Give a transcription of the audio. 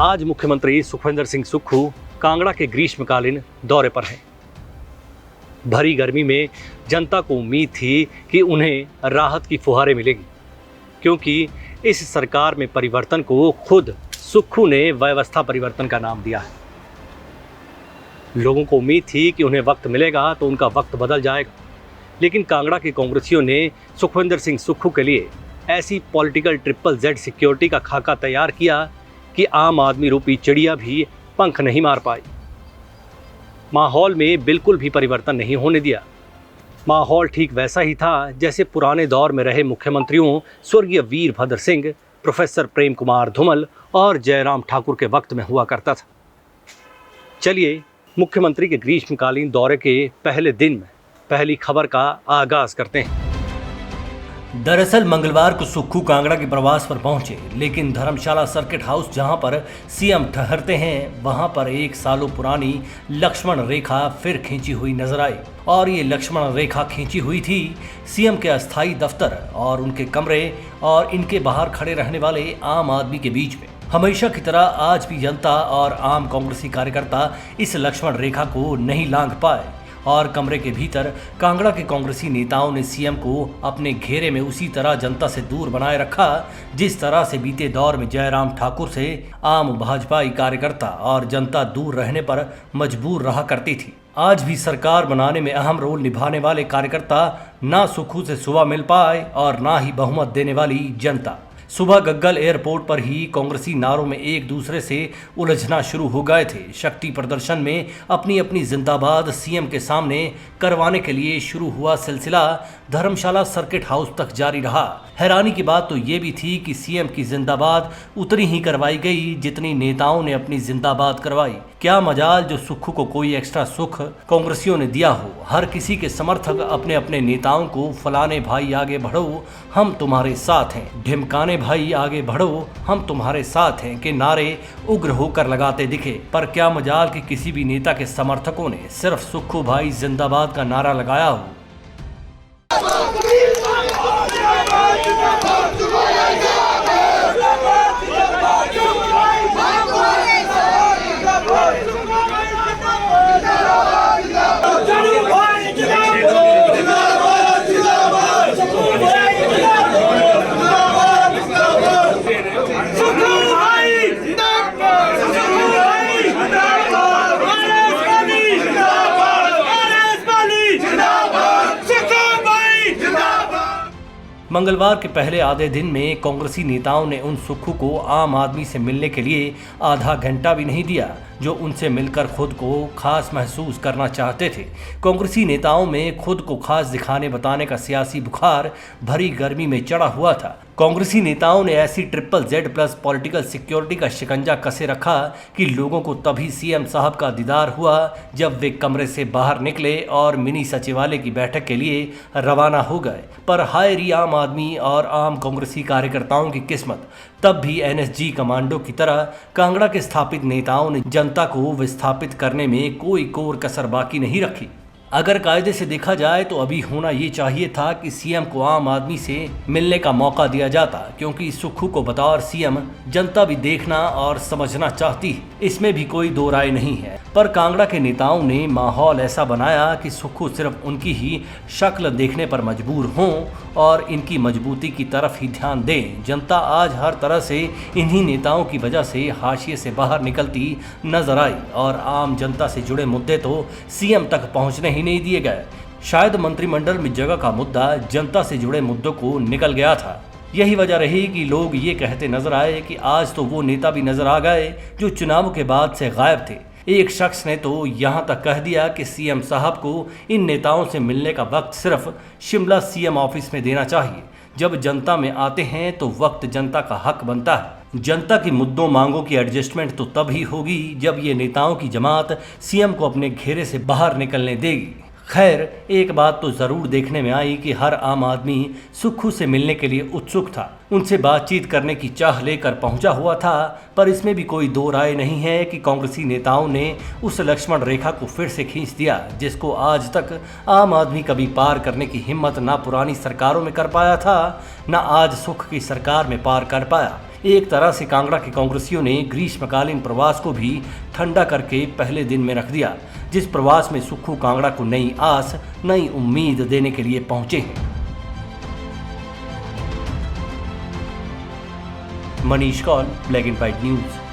आज मुख्यमंत्री सुखविंदर सिंह सुक्खू कांगड़ा के ग्रीष्मकालीन दौरे पर हैं। भरी गर्मी में जनता को उम्मीद थी कि उन्हें राहत की फुहारें मिलेंगी, क्योंकि इस सरकार में परिवर्तन को खुद सुक्खू ने व्यवस्था परिवर्तन का नाम दिया है। लोगों को उम्मीद थी कि उन्हें वक्त मिलेगा तो उनका वक्त बदल जाएगा, लेकिन कांगड़ा के कांग्रेसियों ने सुखविंदर सिंह सुक्खू के लिए ऐसी पॉलिटिकल ट्रिपल जेड सिक्योरिटी का खाका तैयार किया कि आम आदमी रूपी चिड़िया भी पंख नहीं मार पाई। माहौल में बिल्कुल भी परिवर्तन नहीं होने दिया। माहौल ठीक वैसा ही था जैसे पुराने दौर में रहे मुख्यमंत्रियों स्वर्गीय वीरभद्र सिंह, प्रोफेसर प्रेम कुमार धूमल और जयराम ठाकुर के वक्त में हुआ करता था। चलिए मुख्यमंत्री के ग्रीष्मकालीन दौरे के पहले दिन में पहली खबर का आगाज करते हैं। दरअसल मंगलवार को सुक्खू कांगड़ा के प्रवास पर पहुंचे, लेकिन धर्मशाला सर्किट हाउस जहां पर सीएम ठहरते हैं वहां पर 1 सालों पुरानी लक्ष्मण रेखा फिर खींची हुई नजर आई। और ये लक्ष्मण रेखा खींची हुई थी सीएम के अस्थायी दफ्तर और उनके कमरे और इनके बाहर खड़े रहने वाले आम आदमी के बीच में। हमेशा की तरह आज भी जनता और आम कांग्रेसी कार्यकर्ता इस लक्ष्मण रेखा को नहीं लांघ पाए और कमरे के भीतर कांगड़ा के कांग्रेसी नेताओं ने सीएम को अपने घेरे में उसी तरह जनता से दूर बनाए रखा जिस तरह से बीते दौर में जयराम ठाकुर से आम भाजपाई कार्यकर्ता और जनता दूर रहने पर मजबूर रहा करती थी। आज भी सरकार बनाने में अहम रोल निभाने वाले कार्यकर्ता ना सुक्खू से सुबह मिल पाए और ना ही बहुमत देने वाली जनता। सुबह गग्गल एयरपोर्ट पर ही कांग्रेसी नारों में एक दूसरे से उलझना शुरू हो गए थे। शक्ति प्रदर्शन में अपनी अपनी जिंदाबाद सीएम के सामने करवाने के लिए शुरू हुआ सिलसिला धर्मशाला सर्किट हाउस तक जारी रहा। हैरानी की बात तो ये भी थी कि सीएम की जिंदाबाद उतनी ही करवाई गई जितनी नेताओं ने अपनी जिंदाबाद करवाई। क्या मजाल जो सुक्खू को कोई एक्स्ट्रा सुख कांग्रेसियों ने दिया हो। हर किसी के समर्थक अपने अपने नेताओं को फलाने भाई आगे बढ़ो हम तुम्हारे साथ हैं, ढिमकाने भाई आगे बढ़ो हम तुम्हारे साथ हैं के नारे उग्र होकर लगाते दिखे। पर क्या मजाल कि किसी भी नेता के समर्थकों ने सिर्फ सुक्खू भाई जिंदाबाद का नारा लगाया हो। मंगलवार के पहले आधे दिन में कांग्रेसी नेताओं ने उन सुक्खू को आम आदमी से मिलने के लिए आधा घंटा भी नहीं दिया जो उनसे मिलकर खुद को खास महसूस करना चाहते थे। कांग्रेसी नेताओं में खुद को खास दिखाने बताने का सियासी बुखार भरी गर्मी में चढ़ा हुआ था। कांग्रेसी नेताओं ने ऐसी triple Z plus political security का शिकंजा कसे रखा कि लोगों को तभी सीएम साहब का दीदार हुआ जब वे कमरे से बाहर निकले और मिनी सचिवालय की बैठक के लिए रवाना हो गए। पर हाय री आम आदमी और आम कांग्रेसी कार्यकर्ताओं की किस्मत, तब भी एनएसजी कमांडो की तरह कांगड़ा के स्थापित नेताओं ने जनता को विस्थापित करने में कोई कोर कसर बाकी नहीं रखी। अगर कायदे से देखा जाए तो अभी होना ये चाहिए था कि सीएम को आम आदमी से मिलने का मौका दिया जाता, क्योंकि सुक्खू को बतौर सीएम जनता भी देखना और समझना चाहती है, इसमें भी कोई दो राय नहीं है। पर कांगड़ा के नेताओं ने माहौल ऐसा बनाया कि सुक्खू सिर्फ उनकी ही शक्ल देखने पर मजबूर हों और इनकी मजबूती की तरफ ही ध्यान दें। जनता आज हर तरह से इन्हीं नेताओं की वजह से हाशिए से बाहर निकलती नजर आई और आम जनता से जुड़े मुद्दे तो सीएम तक पहुंचने ही नहीं दिए गए। शायद मंत्रिमंडल में जगह का मुद्दा जनता से जुड़े मुद्दों को निकल गया था। यही वजह रही कि लोग ये कहते नजर आए कि आज तो वो नेता भी नजर आ गए जो चुनाव के बाद से गायब थे। एक शख्स ने तो यहाँ तक कह दिया कि सीएम साहब को इन नेताओं से मिलने का वक्त सिर्फ शिमला सीएम ऑफिस में देना चाहिए। जब जनता में आते हैं तो वक्त जनता का हक बनता है। जनता की मुद्दों मांगों की एडजस्टमेंट तो तब ही होगी जब ये नेताओं की जमात सीएम को अपने घेरे से बाहर निकलने देगी। खैर, एक बात तो जरूर देखने में आई कि हर आम आदमी सुक्खू से मिलने के लिए उत्सुक था, उनसे बातचीत करने की चाह लेकर पहुंचा हुआ था। पर इसमें भी कोई दो राय नहीं है कि कांग्रेसी नेताओं ने उस लक्ष्मण रेखा को फिर से खींच दिया जिसको आज तक आम आदमी कभी पार करने की हिम्मत ना पुरानी सरकारों में कर पाया था, ना आज सुख की सरकार में पार कर पाया। एक तरह से कांगड़ा के कांग्रेसियों ने ग्रीष्मकालीन प्रवास को भी ठंडा करके पहले दिन में रख दिया, जिस प्रवास में सुक्खू कांगड़ा को नई आस, नई उम्मीद देने के लिए पहुंचे हैं। Manish Kaul, black and white news.